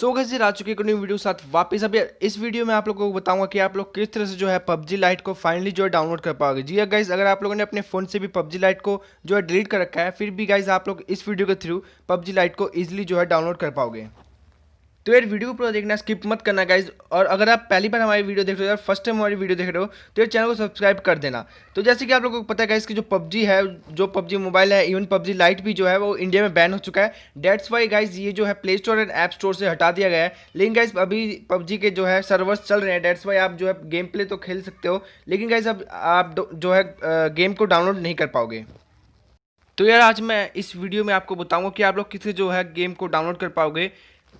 So guys आ चुके हैं new video साथ वापस। अब यार इस वीडियो में आप लोगों को बताऊंगा कि आप लोग किस तरह से जो है पबजी लाइट को फाइनली जो है डाउनलोड कर पाओगे। जी हाँ गाइस, अगर आप लोगों ने अपने फोन से भी पबजी लाइट को जो है डिलीट कर रखा है, फिर भी गाइस आप लोग इस वीडियो के थ्रू पबजी लाइट को इजीली जो है डाउनलोड कर पाओगे। तो यार वीडियो को पूरा देखना, स्किप मत करना गाइज। और अगर आप पहली बार हमारी वीडियो देख रहे हो यार, फर्स्ट टाइम हमारी वीडियो देख रहे हो, तो यार चैनल को सब्सक्राइब कर देना। तो जैसे कि आप लोगों को पता है गाइज कि जो पबजी है, जो पबजी मोबाइल है, इवन पबजी लाइट भी जो है वो इंडिया में बैन हो चुका है। डेट्स वाई गाइज ये जो है play store and app store से हटा दिया गया है। लेकिन गाइज अभी पबजी के जो है सर्वर्स चल रहे हैं, डेट्स वाई आप जो है गेम प्ले तो खेल सकते हो, लेकिन गाइज अब आप जो है गेम को डाउनलोड नहीं कर पाओगे। तो यार आज मैं इस वीडियो में आपको बताऊंगा कि आप लोग किससे जो है गेम को डाउनलोड कर पाओगे,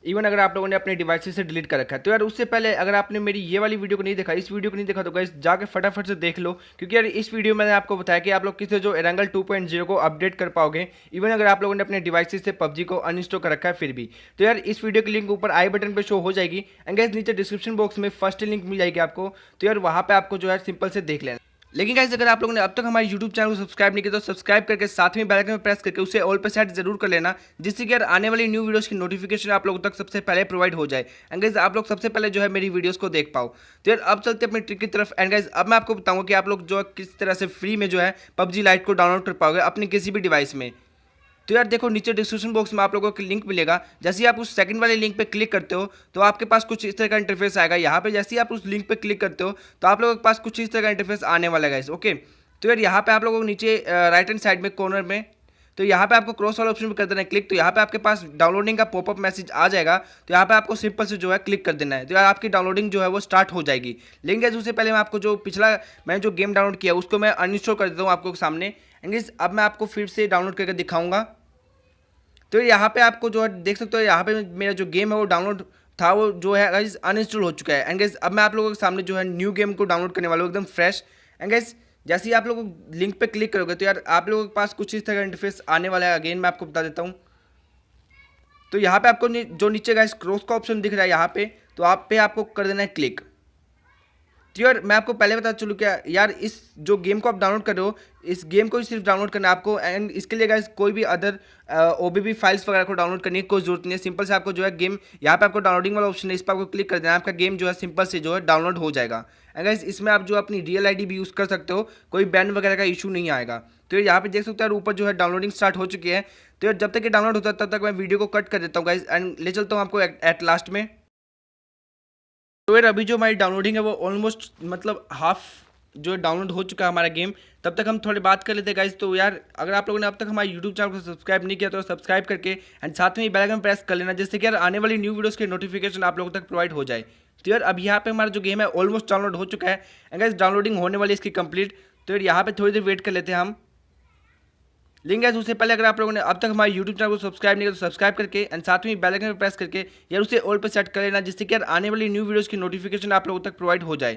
इवन अगर आप लोगों ने अपने डिवाइस से डिलीट कर रखा है। तो यार उससे पहले अगर आपने मेरी ये वाली वीडियो को नहीं देखा, इस वीडियो को नहीं देखा, तो गाइस जाके फटाफट से देख लो, क्योंकि यार इस वीडियो में मैंने आपको बताया कि आप लोग किससे जो एरंगल 2.0 को अपडेट कर पाओगे, इवन अगर आप लोगों ने अपने डिवाइस से पबजी को अनइंस्टॉल कर रखा है फिर भी। तो यार इस वीडियो की लिंक ऊपर आई बटन पर शो हो जाएगी एंड गाइस नीचे डिस्क्रिप्शन बॉक्स में फर्स्ट लिंक मिल जाएगी आपको। तो यार वहाँ पर आपको जो है सिंपल से देख लेना। लेकिन गाइस अगर आप लोगों ने अब तक हमारे YouTube चैनल को सब्सक्राइब नहीं किया तो सब्सक्राइब करके साथ में बेल आइकन में प्रेस करके उसे ऑल पे सेट जरूर कर लेना, जिससे कि यार आने वाली न्यू वीडियोस की नोटिफिकेशन आप लोगों तक सबसे पहले प्रोवाइड हो जाए एंड गाइस आप लोग सबसे पहले जो है मेरी वीडियोस को देख पाओ। तो यार अब चलते अपनी ट्रिक की तरफ एंड गाइस अब मैं आपको बताऊंगा कि आप लोग जो है किस तरह से फ्री में जो है पबजी लाइट को डाउनलोड कर पाओगे अपनी किसी भी डिवाइस में। तो यार देखो नीचे डिस्क्रिप्शन बॉक्स में आप लोगों को लिंक मिलेगा। जैसे ही आप उस सेकंड वाले लिंक पे क्लिक करते हो तो आपके पास कुछ इस तरह का इंटरफेस आएगा। यहाँ पे जैसे ही आप उस लिंक पे क्लिक करते हो तो आप लोगों के पास कुछ इस तरह का इंटरफेस आने वाला है। ओके, तो यार यहाँ पे आप लोगों को नीचे राइट हैंड साइड में कॉर्नर में, तो यहाँ पे आपको क्रॉस वाला ऑप्शन पे कर देना है क्लिक। तो यहाँ पे आपके पास डाउनलोडिंग का पॉपअप मैसेज आ जाएगा। तो यहाँ पे आपको सिंपल से जो है क्लिक कर देना है, तो यार आपकी डाउनलोडिंग जो है वो स्टार्ट हो जाएगी। लेकिन गाइस उससे पहले मैं आपको जो पिछला मैंने जो गेम डाउनलोड किया उसको मैं अनइंस्टॉल कर देता हूँ आपको सामने एंड अब मैं आपको फिर से डाउनलोड करके दिखाऊंगा। तो यहाँ पे आपको जो है देख सकते हो, यहाँ पे मेरा जो गेम है वो डाउनलोड था वो जो है गाइस अनइंस्टॉल हो चुका है। एंड गाइस अब मैं आप लोगों के सामने जो है न्यू गेम को डाउनलोड करने वाला हूँ एकदम फ्रेश। एंड गाइस जैसे ही आप लोग लिंक पे क्लिक करोगे तो यार आप लोगों के पास कुछ इस तरह का इंटरफेस आने वाला है। अगेन मैं आपको बता देता हूँ, तो यहाँ पे आपको जो नीचे गाइस क्रॉस का ऑप्शन दिख रहा है यहाँ पे, तो आप पे आपको कर देना है क्लिक। तो यार मैं आपको पहले बता चलूँ क्या यार, इस जो गेम को आप डाउनलोड कर रहे हो इस गेम को ही सिर्फ डाउनलोड करना है आपको एंड इसके लिए गाइस कोई भी अदर ओबीबी फाइल्स वगैरह को डाउनलोड करने की कोई जरूरत नहीं है। सिंपल से आपको जो है गेम यहाँ पे आपको डाउनलोडिंग वाला ऑप्शन है, इस पर आपको क्लिक कर देना है, आपका गेम जो है सिंपल से जो है डाउनलोड हो जाएगा। एंड गाइस इसमें आप जो अपनी रियल आईडी भी यूज़ कर सकते हो, कोई बैन वगैरह का इशू नहीं आएगा। तो यहाँ पे देख सकते हो यार ऊपर जो है डाउनलोडिंग स्टार्ट हो चुकी है। तो यार जब तक ये डाउनलोड होता है तब तक मैं वीडियो को कट कर देता हूँ गाइस एंड ले चलता हूँ आपको एट लास्ट में। तो यार अभी जो हमारी डाउनलोडिंग है वो ऑलमोस्ट मतलब हाफ जो डाउनलोड हो चुका है हमारा गेम। तब तक हम थोड़ी बात कर लेते हैं गाइस। तो यार अगर आप लोगों ने अब तक हमारे यूट्यूब चैनल को सब्सक्राइब नहीं किया तो सब्सक्राइब करके एंड साथ में ही बेल आइकन प्रेस कर लेना, जिससे कि यार आने वाली न्यू वीडियोस की नोटिफिकेशन आप लोगों तक प्रोवाइड हो जाए। तो यार अब यहाँ पे हमारा जो गेम है ऑलमोस्ट डाउनलोड हो चुका है एंड गाइस डाउनलोडिंग होने वाली इसकी कंप्लीट। तो यार यहाँ पे थोड़ी देर वेट कर लेते हैं हम। लेकिन गाइस उससे पहले अगर आप लोगों ने अब तक हमारे YouTube चैनल को सब्सक्राइब नहीं किया तो सब्सक्राइब करके एंड साथ में बेल आइकन पर प्रेस करके यार उसे ऑल पे सेट कर लेना, जिससे कि यार आने वाली न्यू वीडियोस की नोटिफिकेशन आप लोगों तक प्रोवाइड हो जाए।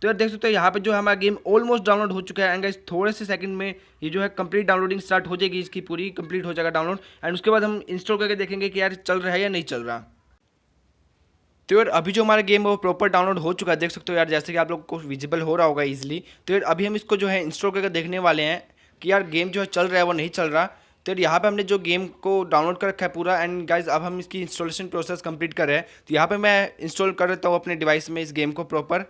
तो यार देख सकते हो यहाँ पे जो हमारा गेम ऑलमोस्ट डाउनलोड हो चुका है एंड गाइस थोड़े से सेकंड में ये जो है कंप्लीट डाउनलोडिंग स्टार्ट हो जाएगी, इसकी पूरी कंप्लीट हो जाएगा डाउनलोड एंड उसके बाद हम इंस्टॉल करके देखेंगे कि यार चल रहा है या नहीं चल रहा। तो यार अभी जो हमारा गेम है वो प्रॉपर डाउनलोड हो चुका है, देख सकते हो यार जैसे कि आप लोग को विजिबल हो रहा होगा ईजिली। तो यार अभी हम इसको जो है इंस्टॉल करके देखने वाले हैं कि यार गेम जो है चल रहा है वो नहीं चल रहा। तो यार यहाँ पे हमने जो गेम को डाउनलोड कर रखा है पूरा एंड गाइज अब हम इसकी इंस्टॉलेशन प्रोसेस कंप्लीट कर रहे हैं। तो यहाँ पे मैं इंस्टॉल कर देता हूँ अपने डिवाइस में इस गेम को प्रॉपर।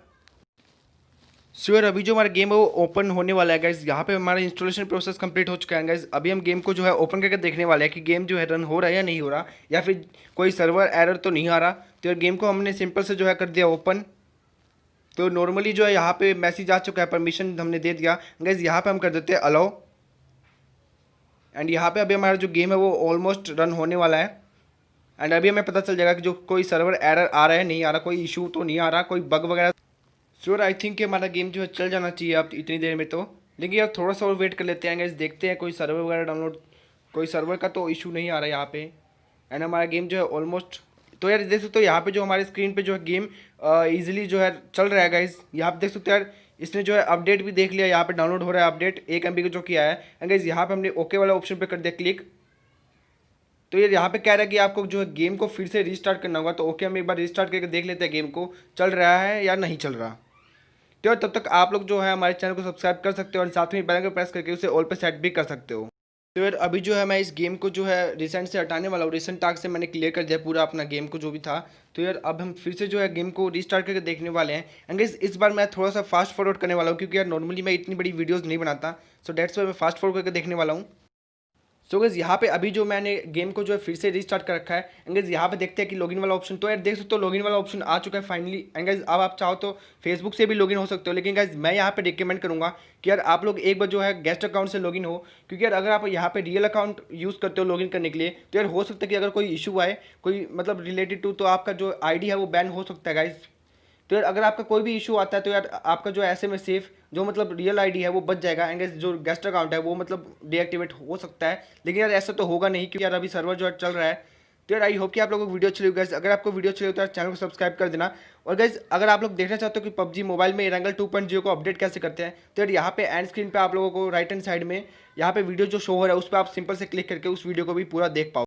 सो यार अभी जो हमारा गेम है वो ओपन होने वाला है गाइज। यहाँ पे हमारा इंस्टॉलेशन प्रोसेस कंप्लीट हो चुका है गाइज। अभी हम गेम को जो है ओपन करके देखने वाले हैं कि गेम जो है रन हो रहा है या नहीं हो रहा, या फिर कोई सर्वर एरर तो नहीं आ रहा। तो यार गेम को हमने सिंपल से जो है कर दिया ओपन। तो नॉर्मली जो है यहाँ पे मैसेज आ चुका है, परमिशन हमने दे दिया गाइज। यहाँ पे हम कर देते हैं अलाउ एंड यहाँ पे अभी हमारा जो गेम है वो ऑलमोस्ट रन होने वाला है एंड अभी हमें पता चल जाएगा कि जो कोई सर्वर एरर आ रहा है नहीं आ रहा, कोई इशू तो नहीं आ रहा, कोई बग वगैरह। श्योर आई थिंक कि हमारा गेम जो है चल जाना चाहिए अब इतनी देर में। तो लेकिन यार थोड़ा सा और वेट कर लेते हैं गाइस, देखते हैं कोई सर्वर वगैरह डाउनलोड, कोई सर्वर का तो इशू नहीं आ रहा है यहाँ पे एंड हमारा गेम जो है ऑलमोस्ट। तो यार देख सकते हो यहाँ पे जो हमारे स्क्रीन पे जो है गेम ईजिली जो है चल रहा है गाइस। यहाँ पे देख सकते हो यार इसने जो है अपडेट भी देख लिया, यहाँ पे डाउनलोड हो रहा है अपडेट 1 MB का जो किया है एंड गाइस यहाँ पे हमने ओके वाला ऑप्शन पे कर दिया क्लिक। तो यार यहाँ पे कह रहा है कि आपको जो है गेम को फिर से रीस्टार्ट करना होगा। तो ओके हम एक बार रीस्टार्ट करके देख लेते हैं गेम को चल रहा है या नहीं चल रहा। तो यार तब तक आप लोग जो है हमारे चैनल को सब्सक्राइब कर सकते हो और साथ में बेल आइकन प्रेस करके उसे ऑल पे सेट भी कर सकते हो। तो यार अभी जो है मैं इस गेम को जो है रिसेंट से हटाने वाला हूँ। रिसेंट टास्क से मैंने क्लियर कर दिया पूरा अपना गेम को जो भी था। तो यार अब हम फिर से जो है गेम को रीस्टार्ट करके देखने वाले हैं। एंड गाइस इस बार मैं थोड़ा सा फास्ट फॉरवर्ड करने वाला हूँ, क्योंकि यार नॉर्मली मैं इतनी बड़ी वीडियोस नहीं बनाता। सो डेट्स वाई मैं फास्ट फॉरवर्ड करके देखने वाला हूँ। सो गाइस यहाँ पे अभी जो मैंने गेम को जो है फिर से रीस्टार्ट कर रखा है। एंड गाइस यहाँ पे देखते हैं कि लॉगिन वाला ऑप्शन, तो यार देख सकते हो लॉगिन वाला ऑप्शन आ चुका है फाइनली। एंड गाइस अब आप चाहो तो फेसबुक से भी लॉगिन हो सकते हो, लेकिन गाइस मैं यहाँ पे रिकमेंड करूँगा कि यार आप लोग एक बार जो है गेस्ट अकाउंट से लॉगिन हो, क्योंकि यार अगर आप यहाँ पे रियल अकाउंट यूज़ करते हो लॉगिन करने के लिए, तो यार हो सकता है कि अगर कोई इशू आए, कोई मतलब रिलेटेड टू, तो आपका जो आईडी है वो बैन हो सकता है गाइस। तो यार अगर आपका कोई भी इशू आता है तो यार आपका जो ऐसे में सेफ जो मतलब रियल आईडी है वो बच जाएगा। एंड जो गेस्ट अकाउंट है वो मतलब डीएक्टिवेट हो सकता है, लेकिन यार ऐसा तो होगा नहीं, क्योंकि यार अभी सर्वर जो है चल रहा है। तो यार आई होप कि आप लोगों को वीडियो अच्छी लगी गाइस। अगर आपको वीडियो अच्छी लगी तो यार चैनल को सब्सक्राइब कर देना। और गाइस अगर आप लोग देखना चाहते हो कि पबजी मोबाइल में एरंगल 2.0 को अपडेट कैसे करते हैं, तो यार यहाँ पे एंड स्क्रीन पे आप लोगों को राइट हैंड साइड में यहाँ पे वीडियो जो शो हो रहा है उस पर आप सिंपल से क्लिक करके उस वीडियो को भी पूरा देख पाओ।